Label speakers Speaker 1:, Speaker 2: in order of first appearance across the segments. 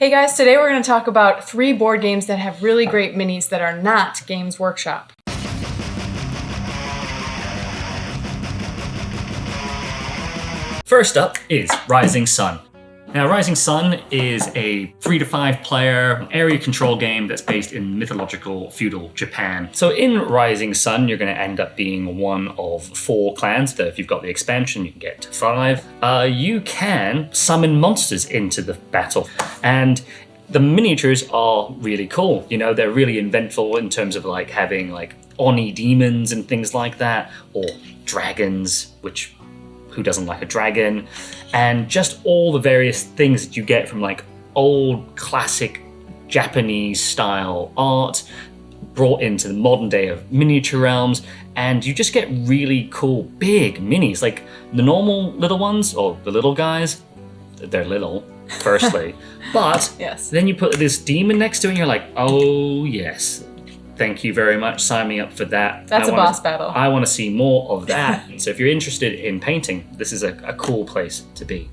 Speaker 1: Hey guys, today we're going to talk about 3 board games that have really great minis that are not Games Workshop.
Speaker 2: First up is Rising Sun. Now, Rising Sun is a 3 to 5 player area control game that's based in mythological feudal Japan. So in Rising Sun, you're going to end up being one of 4 clans. So if you've got the expansion, you can get to 5. You can summon monsters into the battle, and the miniatures are really cool. You know, they're really inventful in terms of like having like Oni demons and things like that, or dragons, which who doesn't like a dragon, and just all the various things that you get from like old classic Japanese style art brought into the modern day of miniature realms, and you just get really cool big minis. Like the normal little ones, or the little guys, they're little firstly, but
Speaker 1: Yes.
Speaker 2: Then you put this demon next to it and you're like, oh yes, thank you very much, sign me up for that.
Speaker 1: That's a boss battle.
Speaker 2: I want to see more of that. So if you're interested in painting, this is a cool place to be.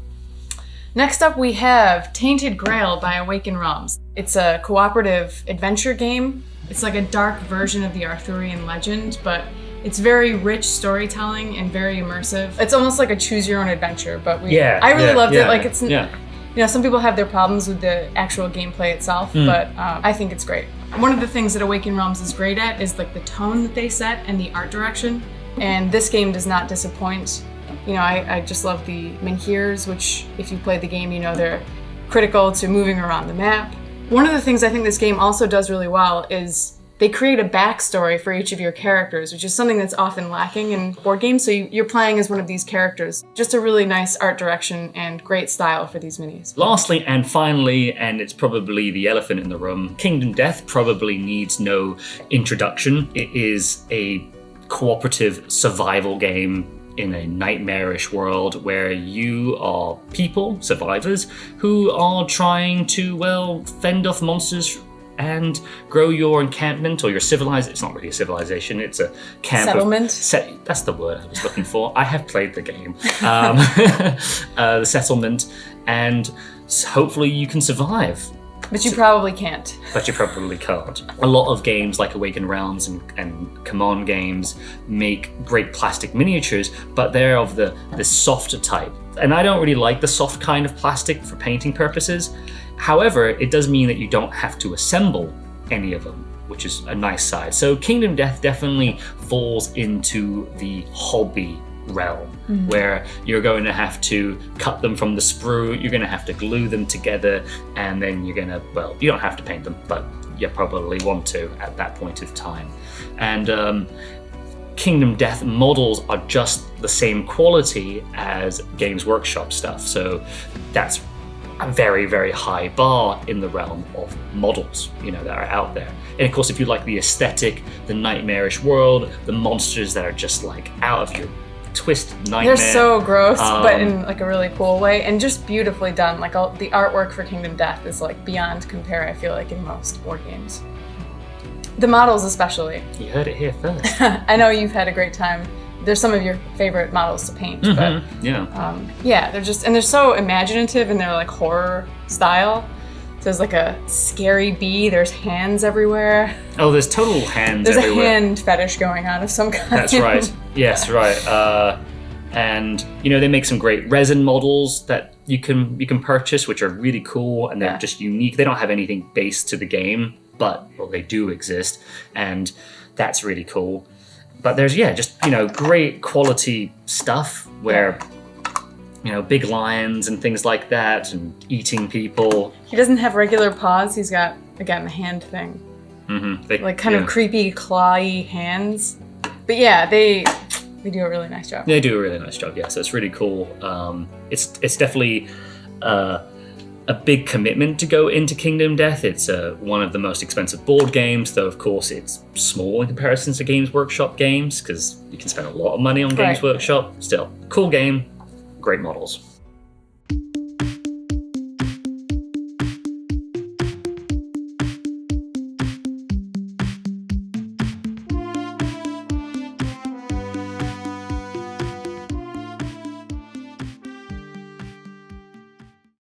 Speaker 1: Next up we have Tainted Grail by Awaken Realms. It's a cooperative adventure game. It's like a dark version of the Arthurian legend, but it's very rich storytelling and very immersive. It's almost like a choose your own adventure, but I really loved it. Like it's, you know, some people have their problems with the actual gameplay itself, but I think it's great. One of the things that Awaken Realms is great at is like the tone that they set and the art direction. And this game does not disappoint. You know, I just love the menhirs, which if you play the game, you know they're critical to moving around the map. One of the things I think this game also does really well is they create a backstory for each of your characters, which is something that's often lacking in board games. So you're playing as one of these characters. Just a really nice art direction and great style for these minis.
Speaker 2: Lastly and finally, and it's probably the elephant in the room, Kingdom Death probably needs no introduction. It is a cooperative survival game in a nightmarish world where you are people, survivors, who are trying to, well, fend off monsters and grow your encampment or your civilization. It's not really a civilization, it's a camp.
Speaker 1: Settlement?
Speaker 2: That's the word I was looking for. I have played the game. The settlement, and hopefully you can survive.
Speaker 1: But you probably can't.
Speaker 2: But you probably can't. A lot of games like Awaken Realms and CMON games make great plastic miniatures, but they're of the softer type. And I don't really like the soft kind of plastic for painting purposes. However, it does mean that you don't have to assemble any of them, which is a nice side. So Kingdom Death definitely falls into the hobby realm, where you're going to have to cut them from the sprue, you're going to have to glue them together, and then you're going to, well, you don't have to paint them, but you probably want to at that point of time. And Kingdom Death models are just the same quality as Games Workshop stuff, so that's a very, very high bar in the realm of models, you know, that are out there. And of course, if you like the aesthetic, the nightmarish world, the monsters that are just like out of your twisted nightmare.
Speaker 1: They're so gross, but in like a really cool way, and just beautifully done. Like all the artwork for Kingdom Death is like beyond compare, I feel like, in most board games. The models especially.
Speaker 2: You heard it here first.
Speaker 1: I know you've had a great time. They're some of your favorite models to paint, but they're so imaginative and they're like horror style. So there's like a scary bee, there's hands everywhere.
Speaker 2: Oh, there's total hands
Speaker 1: there's
Speaker 2: everywhere.
Speaker 1: There's a hand fetish going on of some kind.
Speaker 2: That's right. Yes, right. And you know, they make some great resin models that you can purchase, which are really cool, and they're just unique. They don't have anything based to the game, but well, they do exist, and that's really cool. But there's, just, you know, great quality stuff where, you know, big lions and things like that, and eating people.
Speaker 1: He doesn't have regular paws. He's got, again, the hand thing. Like kind of creepy, clawy hands. But yeah, they do a really nice job.
Speaker 2: They do a really nice job, yeah. So it's really cool. It's definitely a big commitment to go into Kingdom Death. It's one of the most expensive board games, though of course it's small in comparison to Games Workshop games, because you can spend a lot of money on Games Workshop. Still, cool game, great models.